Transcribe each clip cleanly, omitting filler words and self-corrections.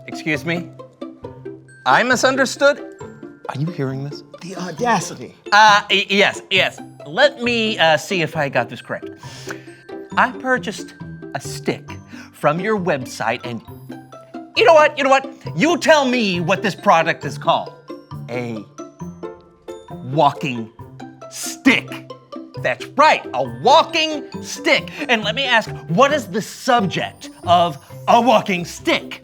Excuse me? I misunderstood? Are you hearing this? The audacity. Yes. Let me see if I got this correct. I purchased a stick from your website and you know what? You tell me what this product is called. A walking stick. That's right, a walking stick. And let me ask, what is the subject of a walking stick?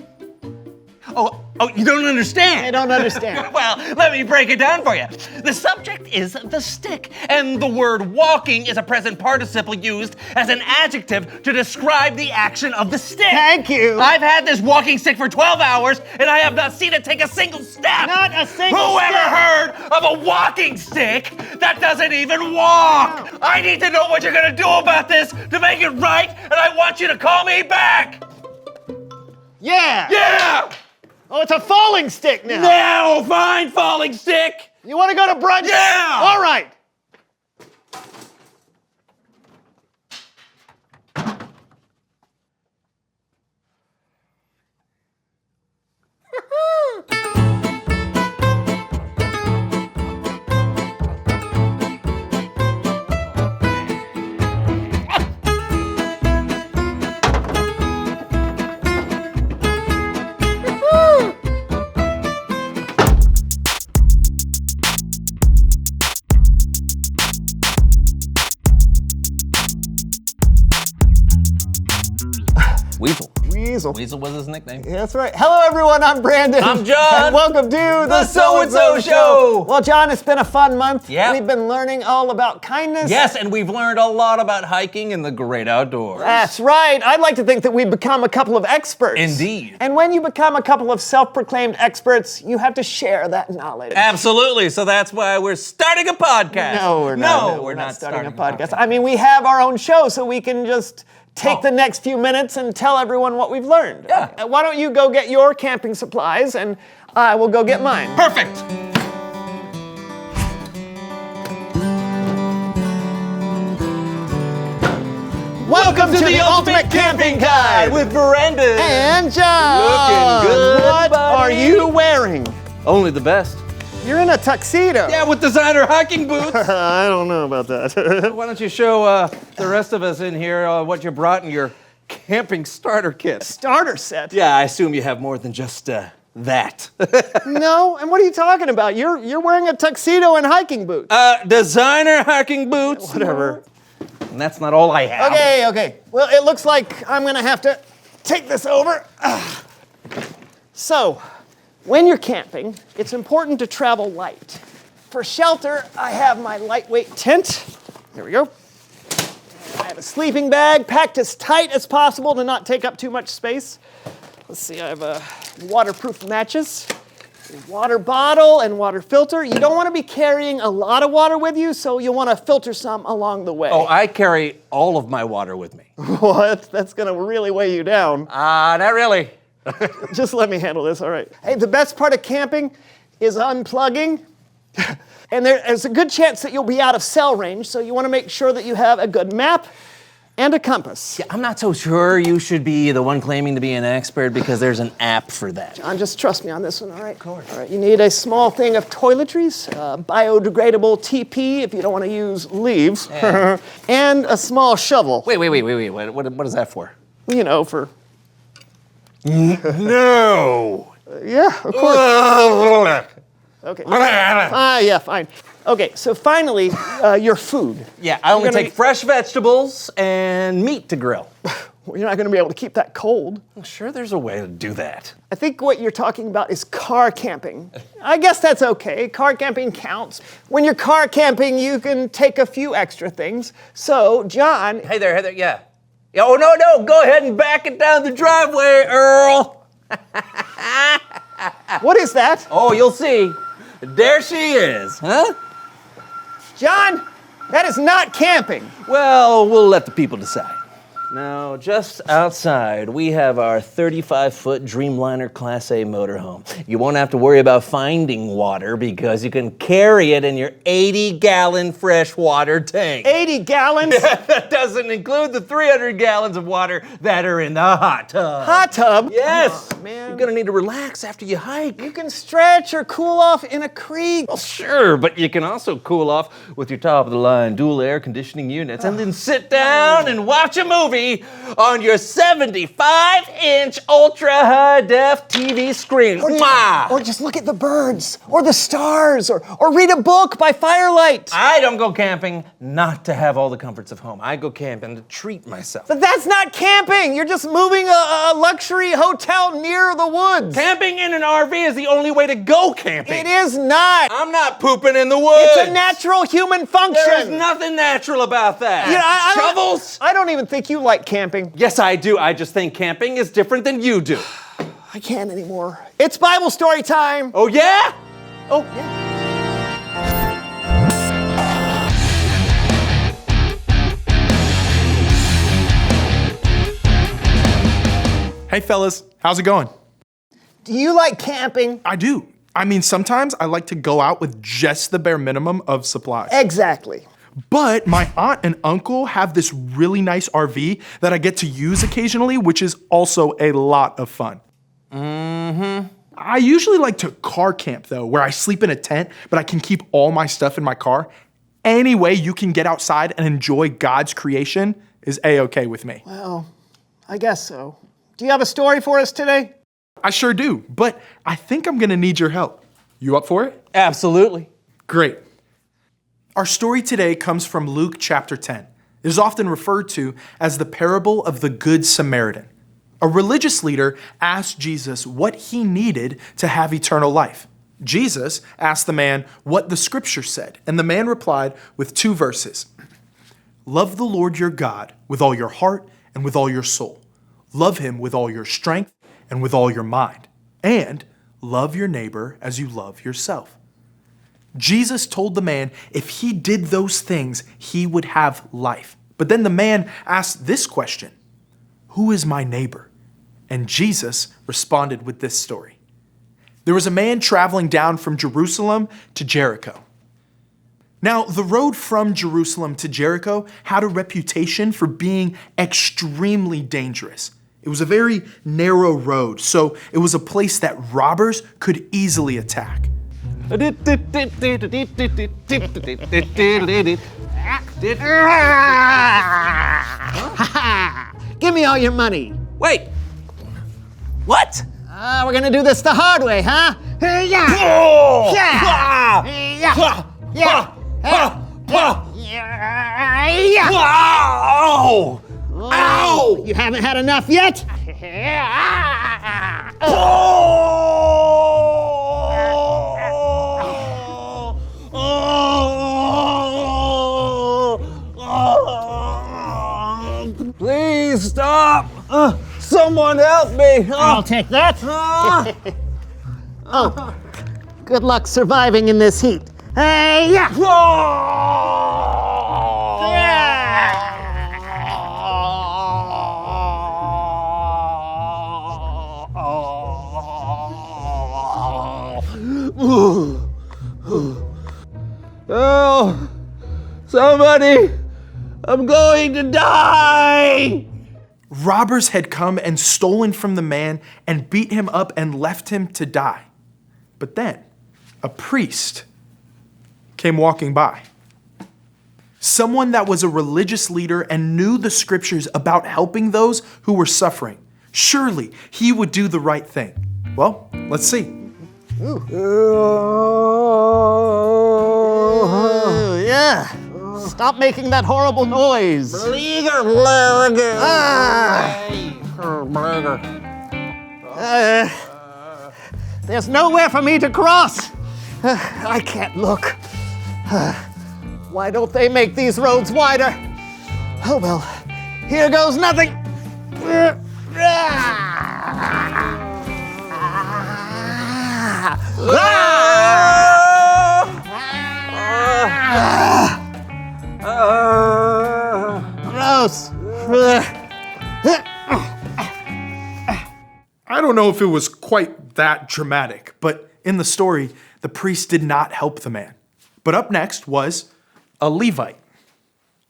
Oh, you don't understand? I don't understand. Well, let me break it down for you. The subject is the stick, and the word walking is a present participle used as an adjective to describe the action of the stick. Thank you. I've had this walking stick for 12 hours, and I have not seen it take a single step. Not a single Whoever step. heard of a walking stick that doesn't even walk? No. I need to know what you're gonna do about this to make it right, and I want you to call me back. Yeah. Yeah! Oh, it's a falling stick now. Now, fine, falling stick. You want to go to brunch? Yeah. All right. Weasel. Weasel. Weasel was his nickname. Yeah, that's right. Hello, everyone. I'm Brandon. I'm John. And welcome to the So&So Show. Well, John, it's been a fun month. Yeah. We've been learning all about kindness. Yes, and we've learned a lot about hiking in the great outdoors. That's right. I'd like to think that we've become a couple of experts. Indeed. And when you become a couple of self-proclaimed experts, you have to share that knowledge. Absolutely. So that's why we're starting a podcast. No, we're not. No, we're not starting a podcast. I mean, we have our own show, so we can just take the next few minutes and tell everyone what we've learned. Yeah. Why don't you go get your camping supplies, and I will go get mine. Perfect. Welcome to the Ultimate Camping Guide with Brandon. and John. Looking good, What buddy. are you wearing? Only the best. You're in a tuxedo. Yeah, with designer hiking boots. I don't know about that. Why don't you show the rest of us in here what you brought in your camping starter kit? Starter set. Yeah, I assume you have more than just that. No, and what are you talking about? You're wearing a tuxedo and hiking boots. Designer hiking boots. Whatever. And that's not all I have. Okay. Well, it looks like I'm gonna have to take this over. So, when you're camping, it's important to travel light. For shelter, I have my lightweight tent. There we go. I have a sleeping bag packed as tight as possible to not take up too much space. Let's see, I have waterproof matches, a water bottle, and water filter. You don't want to be carrying a lot of water with you, so you'll want to filter some along the way. Oh, I carry all of my water with me. What? That's gonna really weigh you down. Not really. Just let me handle this, all right. Hey, the best part of camping is unplugging. And there's a good chance that you'll be out of cell range, so you want to make sure that you have a good map and a compass. Yeah, I'm not so sure you should be the one claiming to be an expert because there's an app for that. John, just trust me on this one, all right? Of course. All right, you need a small thing of toiletries, biodegradable TP if you don't want to use leaves, Yeah. and a small shovel. Wait. What is that for? You know, for... No. Yeah, of course. Okay. Yeah, fine. Okay, so finally, your food. Yeah, I only You're gonna take fresh vegetables and meat to grill. Well, you're not going to be able to keep that cold. I'm sure there's a way to do that. I think what you're talking about is car camping. I guess that's okay. Car camping counts. When you're car camping, you can take a few extra things. So, John... Hey there, yeah. Oh, no, go ahead and back it down the driveway, Earl. What is that? Oh, you'll see. There she is, huh? John, that is not camping. Well, we'll let the people decide. Now, just outside, we have our 35-foot Dreamliner Class A motorhome. You won't have to worry about finding water because you can carry it in your 80-gallon freshwater tank. 80 gallons? That doesn't include the 300 gallons of water that are in the hot tub. Hot tub? Yes. Oh, man. You're gonna need to relax after you hike. You can stretch or cool off in a creek. Well, sure, but you can also cool off with your top-of-the-line dual air conditioning units and then sit down and watch a movie on your 75-inch ultra-high-def TV screen. Or just look at the birds, or the stars, or read a book by firelight. I don't go camping not to have all the comforts of home. I go camping to treat myself. But that's not camping. You're just moving a luxury hotel near the woods. Camping in an RV is the only way to go camping. It is not. I'm not pooping in the woods. It's a natural human function. There is nothing natural about that. You know, Shovels? I don't even think you like camping. Yes, I do. I just think camping is different than you do. I can't anymore. It's Bible story time. Oh, yeah? Oh, yeah. Hey fellas, how's it going? Do you like camping? I do. I mean, sometimes I like to go out with just the bare minimum of supplies. Exactly. But my aunt and uncle have this really nice RV that I get to use occasionally, which is also a lot of fun. I usually like to car camp though, where I sleep in a tent, but I can keep all my stuff in my car. Any way you can get outside and enjoy God's creation is A-okay with me. Well, I guess so. Do you have a story for us today? I sure do, but I think I'm gonna need your help. You up for it? Absolutely. Great. Our story today comes from Luke chapter 10. It is often referred to as the parable of the Good Samaritan. A religious leader asked Jesus what he needed to have eternal life. Jesus asked the man what the scripture said, and the man replied with 2 verses. Love the Lord your God with all your heart and with all your soul. Love him with all your strength and with all your mind. And love your neighbor as you love yourself. Jesus told the man if he did those things, he would have life. But then the man asked this question, who is my neighbor? And Jesus responded with this story. There was a man traveling down from Jerusalem to Jericho. Now, the road from Jerusalem to Jericho had a reputation for being extremely dangerous. It was a very narrow road, so it was a place that robbers could easily attack. Give me all your money. Wait. What? We're gonna do this the hard way, huh? Ow! Ow! You haven't had enough yet? Please stop! Someone help me! I'll take that. Oh, good luck surviving in this heat. Hey, yeah! Oh, somebody! I'm going to die! Robbers had come and stolen from the man and beat him up and left him to die. But then, a priest came walking by. Someone that was a religious leader and knew the scriptures about helping those who were suffering. Surely he would do the right thing. Well, let's see. Yeah. Stop making that horrible noise. There's nowhere for me to cross. I can't look. Why don't they make these roads wider? Oh well, here goes nothing. Gross. I don't know if it was quite that dramatic, but in the story, the priest did not help the man. But up next was a Levite.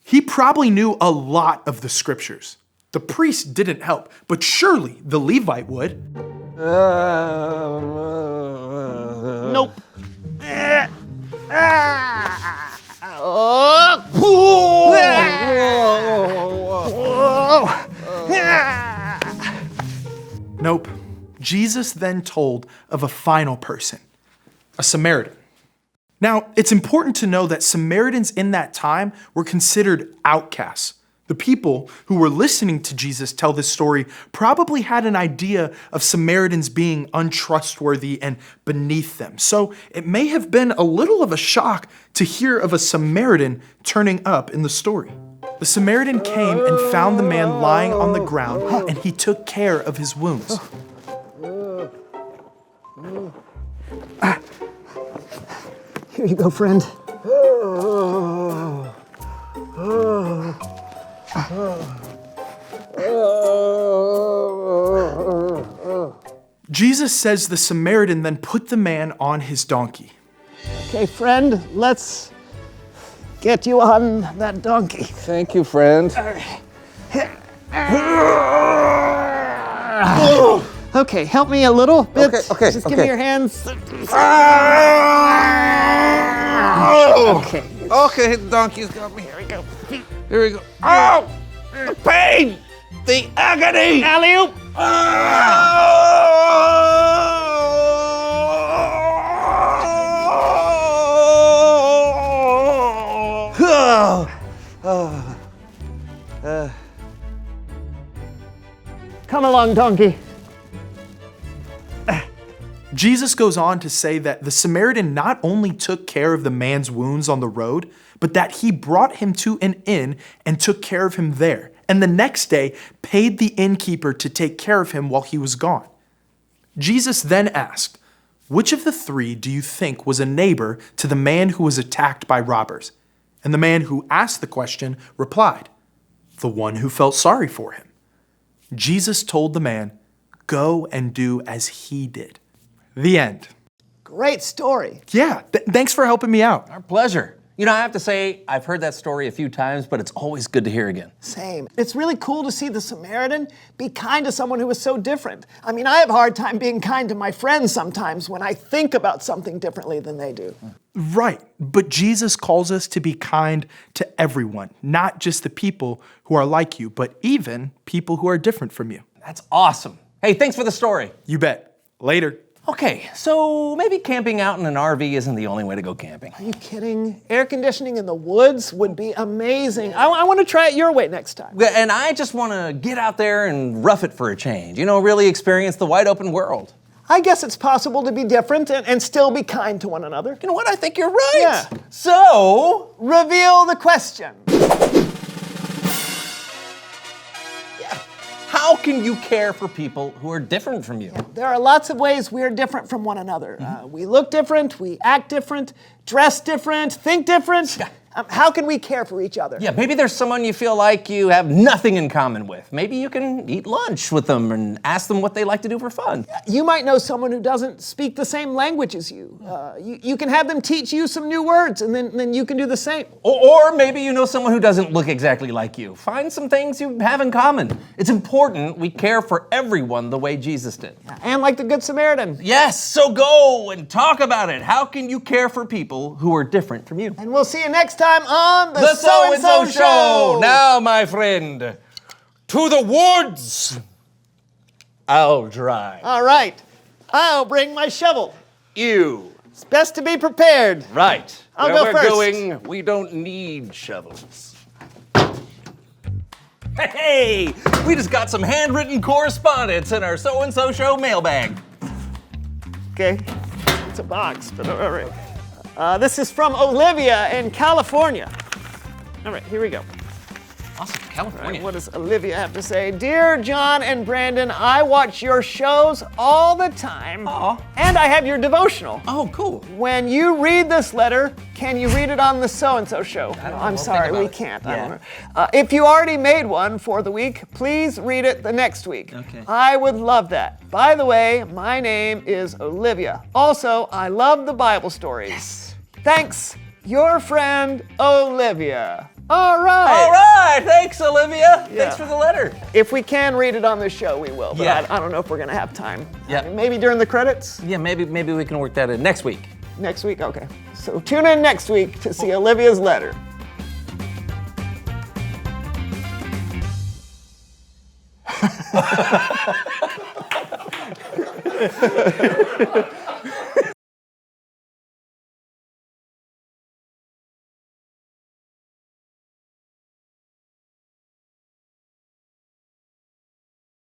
He probably knew a lot of the scriptures. The priest didn't help, but surely the Levite would. Nope. Nope. Jesus then told of a final person, a Samaritan. Now, it's important to know that Samaritans in that time were considered outcasts. The people who were listening to Jesus tell this story probably had an idea of Samaritans being untrustworthy and beneath them. So it may have been a little of a shock to hear of a Samaritan turning up in the story. The Samaritan came and found the man lying on the ground, and he took care of his wounds. Here you go, friend. Jesus says the Samaritan then put the man on his donkey. Okay, friend, let's get you on that donkey. Thank you, friend. Okay, help me a little bit. Okay, Just give me your hands. Okay. Okay, the donkey's got me. Here we go. Here we go. Oh! The pain! The agony! Alley-oop! Come along, donkey. Jesus goes on to say that the Samaritan not only took care of the man's wounds on the road, but that he brought him to an inn and took care of him there, and the next day paid the innkeeper to take care of him while he was gone. Jesus then asked, "Which of the three do you think was a neighbor to the man who was attacked by robbers?" And the man who asked the question replied, "The one who felt sorry for him." Jesus told the man, "Go and do as he did." The end. Great story. Yeah, thanks for helping me out. Our pleasure. You know, I have to say, I've heard that story a few times, but it's always good to hear again. Same. It's really cool to see the Samaritan be kind to someone who is so different. I mean, I have a hard time being kind to my friends sometimes when I think about something differently than they do. Right, but Jesus calls us to be kind to everyone, not just the people who are like you, but even people who are different from you. That's awesome. Hey, thanks for the story. You bet. Later. Okay, so maybe camping out in an RV isn't the only way to go camping. Are you kidding? Air conditioning in the woods would be amazing. I want to try it your way next time. And I just want to get out there and rough it for a change. You know, really experience the wide open world. I guess it's possible to be different and still be kind to one another. You know what? I think you're right. Yeah. So, Reveal the question. how can you care for people who are different from you? There are lots of ways we are different from one another. We look different, we act different, dress different, think different. How can we care for each other? Yeah, maybe there's someone you feel like you have nothing in common with. Maybe you can eat lunch with them and ask them what they like to do for fun. You might know someone who doesn't speak the same language as you. You can have them teach you some new words, and then you can do the same. Or maybe you know someone who doesn't look exactly like you. Find some things you have in common. It's important we care for everyone the way Jesus did. And like the Good Samaritan. Yes, so go and talk about it. How can you care for people who are different from you? And we'll see you next time on The So&So Show. Now, my friend, to the woods. I'll drive. All right. I'll bring my shovel. You. It's best to be prepared. Right. I'll Where go we're first. going, we don't need shovels. Hey, we just got some handwritten correspondence in our So&So Show mailbag. Okay. It's a box, but all right. This is from Olivia in California. All right, here we go. Awesome. California. What does Olivia have to say? Dear John and Brandon, I watch your shows all the time. Aw. And I have your devotional. Oh, cool. When you read this letter, can you read it on the So&So show? I don't know. I'm We'll sorry, think we about it. can't. Yeah. I don't know. If you already made one for the week, please read it the next week. Okay. I would love that. By the way, my name is Olivia. Also, I love the Bible stories. Yes. Thanks, your friend Olivia. All right. All right. Thanks, Olivia. Thanks for the letter. If we can read it on the show, we will. But Yeah. I don't know if we're going to have time. Yeah. I mean, maybe during the credits? Yeah, maybe we can work that in next week. Next week? Okay. So tune in next week to see Olivia's letter.